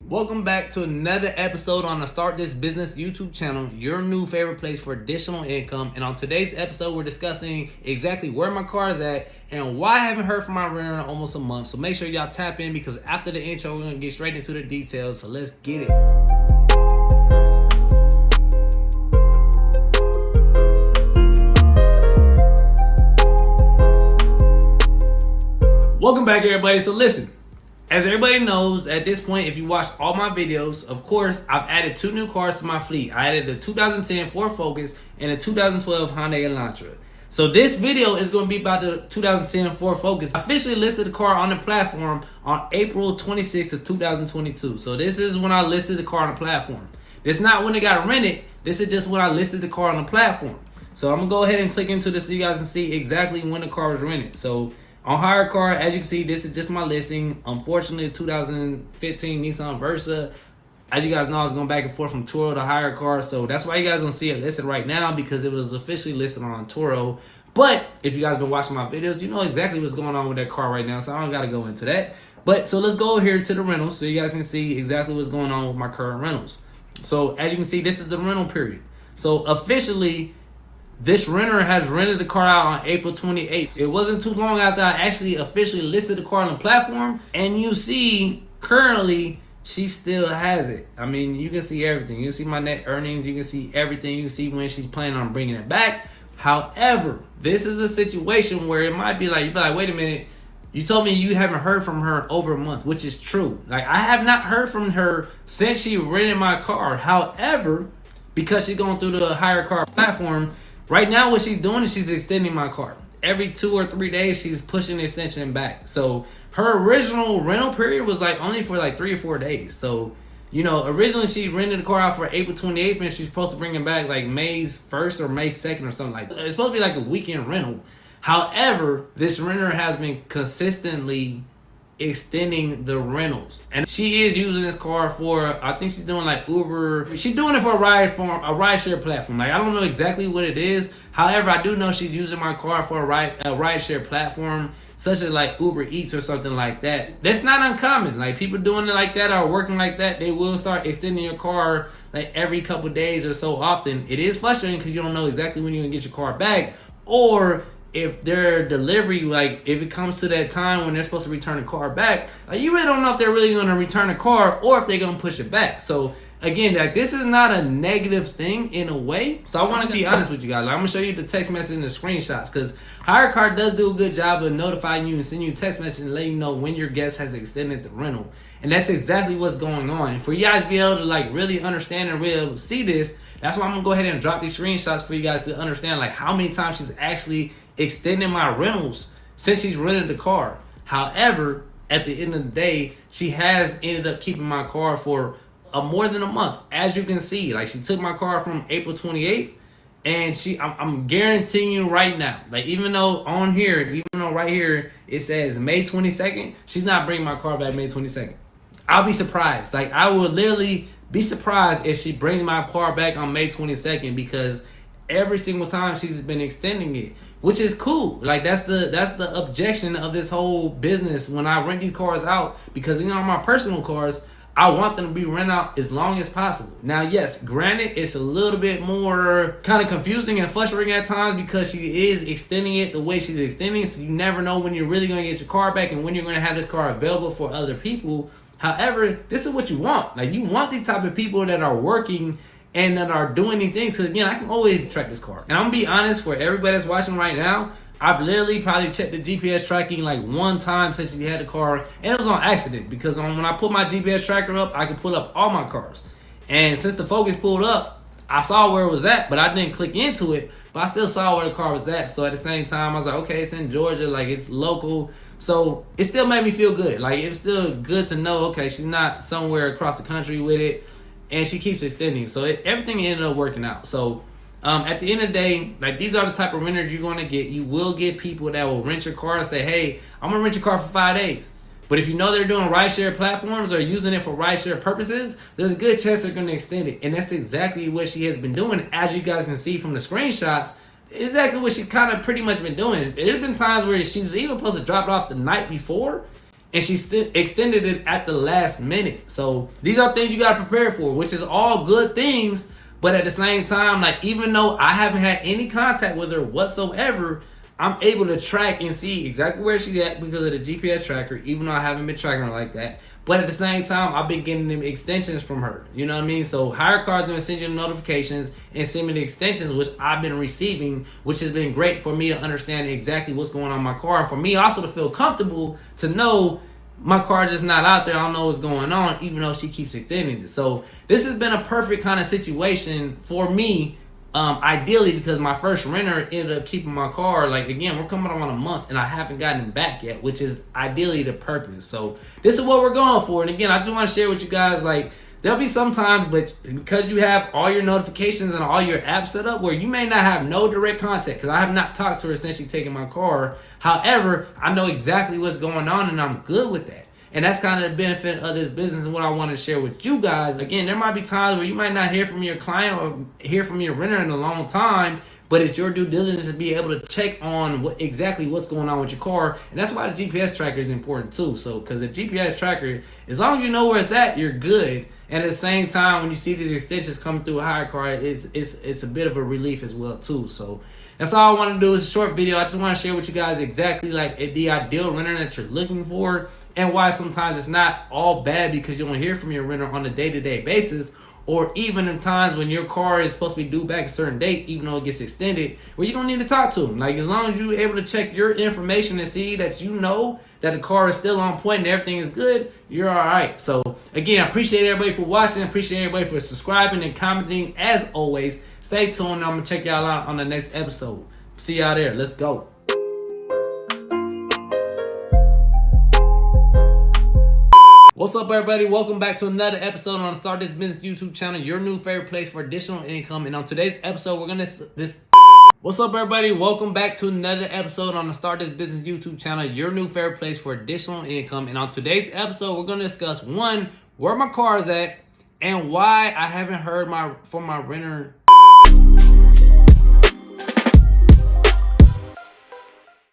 Welcome back to another episode on the Start This Business YouTube channel, your new favorite place for additional income. And on today's episode, we're discussing exactly where my car is at and why I haven't heard from my renter in almost a month. So make sure y'all tap in because after the intro, we're gonna get straight into the details. So let's get it. Welcome back, everybody. So listen. As everybody knows, at this point, if you watch all my videos, of course, I've added two new cars to my fleet. I added the 2010 Ford Focus and the 2012 Hyundai Elantra. So this video is going to be about the 2010 Ford Focus. I officially listed the car on the platform on April 26th of 2022. So this is when I listed the car on the platform. This is not when it got rented. This is just when I listed the car on the platform. So I'm going to go ahead and click into this so you guys can see exactly when the car was rented. So on HyreCar, as you can see, this is just my listing. Unfortunately, 2015 Nissan Versa. As you guys know, I was going back and forth from Turo to HyreCar, so that's why you guys don't see it listed right now because it was officially listed on Turo. But if you guys been watching my videos, you know exactly what's going on with that car right now, so I don't got to go into that. But so let's go here to the rentals so you guys can see exactly what's going on with my current rentals. So as you can see, this is the rental period. So officially, this renter has rented the car out on April 28th. It wasn't too long after I actually officially listed the car on the platform. And you see, currently, she still has it. I mean, you can see everything. You can see my net earnings. You can see everything. You can see when she's planning on bringing it back. However, this is a situation where it might be like, you'd be like, wait a minute. You told me you haven't heard from her in over a month, which is true. Like, I have not heard from her since she rented my car. However, because she's going through the HyreCar platform, right now, what she's doing is she's extending my car. Every 2 or 3 days, she's pushing the extension back. So her original rental period was like only for like 3 or 4 days. So, you know, originally she rented the car out for April 28th and she's supposed to bring it back like May 1st or May 2nd or something like that. It's supposed to be like a weekend rental. However, this renter has been consistently extending the rentals, and she is using this car for, I think she's doing like Uber. She's doing it for a ride share platform. Like, I don't know exactly what it is. However, I do know she's using my car for a ride share platform such as like Uber Eats or something like that. That's not uncommon. Like, people doing it like that or working like that, they will start extending your car like every couple days or so often. It is frustrating because you don't know exactly when you're gonna get your car back, or if their delivery, like if it comes to that time when they're supposed to return the car back, like you really don't know if they're really going to return the car or if they're going to push it back. So again, like, this is not a negative thing in a way. So I want to be honest with you guys. Like, I'm going to show you the text message and the screenshots because HyreCar does do a good job of notifying you and sending you a text message and letting you know when your guest has extended the rental. And that's exactly what's going on. And for you guys to be able to like really understand and really able to see this, that's why I'm going to go ahead and drop these screenshots for you guys to understand like how many times she's actually extending my rentals since she's rented the car. However, at the end of the day, she has ended up keeping my car for more than a month. As you can see, like, she took my car from April 28th, and I'm guaranteeing you right now, like, even though right here it says May 22nd, she's not bringing my car back May 22nd. I'll be surprised. Like, I will literally be surprised if she brings my car back on May 22nd because every single time she's been extending it, which is cool. Like, that's the objection of this whole business when I rent these cars out, because, you know, my personal cars, I want them to be rented out as long as possible. Now, yes, granted, it's a little bit more kind of confusing and frustrating at times because she is extending it the way she's extending it, so you never know when you're really going to get your car back and when you're going to have this car available for other people. However, this is what you want. Like, you want these type of people that are working and that are doing these things, because again, I can always track this car. And I'm gonna be honest, for everybody that's watching right now, I've literally probably checked the GPS tracking like one time since she had the car, and it was on accident because when I put my GPS tracker up, I could pull up all my cars. And since the Focus pulled up, I saw where it was at, but I didn't click into it, but I still saw where the car was at. So at the same time, I was like, okay, it's in Georgia, like, it's local. So it still made me feel good. Like, it was still good to know, okay, she's not somewhere across the country with it, and she keeps extending. So everything ended up working out. So at the end of the day, like, these are the type of renters you're going to get. You will get people that will rent your car and say, hey, I'm going to rent your car for 5 days. But if you know they're doing rideshare platforms or using it for rideshare purposes, there's a good chance they're going to extend it. And that's exactly what she has been doing. As you guys can see from the screenshots, exactly what she kind of pretty much been doing. There's been times where she's even supposed to drop it off the night before, and she extended it at the last minute. So these are things you got to prepare for, which is all good things. But at the same time, like, even though I haven't had any contact with her whatsoever, I'm able to track and see exactly where she's at because of the GPS tracker, even though I haven't been tracking her like that. But at the same time, I've been getting them extensions from her. You know what I mean? So HyreCar is going to send you the notifications and send me the extensions, which I've been receiving, which has been great for me to understand exactly what's going on in my car. And for me also to feel comfortable to know my car's just not out there. I don't know what's going on, even though she keeps extending it. So this has been a perfect kind of situation for me, ideally, because my first renter ended up keeping my car. Like, again, we're coming on a month and I haven't gotten it back yet, which is ideally the purpose. So this is what we're going for. And again, I just want to share with you guys, like, there'll be some times, but because you have all your notifications and all your apps set up, where you may not have no direct contact, because I have not talked to her since she's taken my car. However, I know exactly what's going on and I'm good with that. And that's kind of the benefit of this business and what I want to share with you guys. Again, there might be times where you might not hear from your client or hear from your renter in a long time, but it's your due diligence to be able to check on exactly what's going on with your car. And that's why the GPS tracker is important too. So, because the GPS tracker, as long as you know where it's at, you're good. And at the same time, when you see these extensions coming through HyreCar, it's a bit of a relief as well too. So that's all I want to do. Is a short video. I just want to share with you guys exactly like the ideal renter that you're looking for, and why sometimes it's not all bad because you don't hear from your renter on a day-to-day basis, or even in times when your car is supposed to be due back a certain date, even though it gets extended, where you don't need to talk to them. Like, as long as you're able to check your information and see that you know that the car is still on point and everything is good, you're all right. So again, I appreciate everybody for watching. I appreciate everybody for subscribing and commenting. As always, stay tuned. I'm gonna check y'all out on the next episode. See y'all there. Let's go. What's up, everybody? Welcome back to another episode on the Start This Business YouTube channel, your new favorite place for additional income. And on today's episode, What's up, everybody? Welcome back to another episode on the Start This Business YouTube channel, your new favorite place for additional income. And on today's episode, we're going to discuss, one, where my car is at, and why I haven't heard from my renter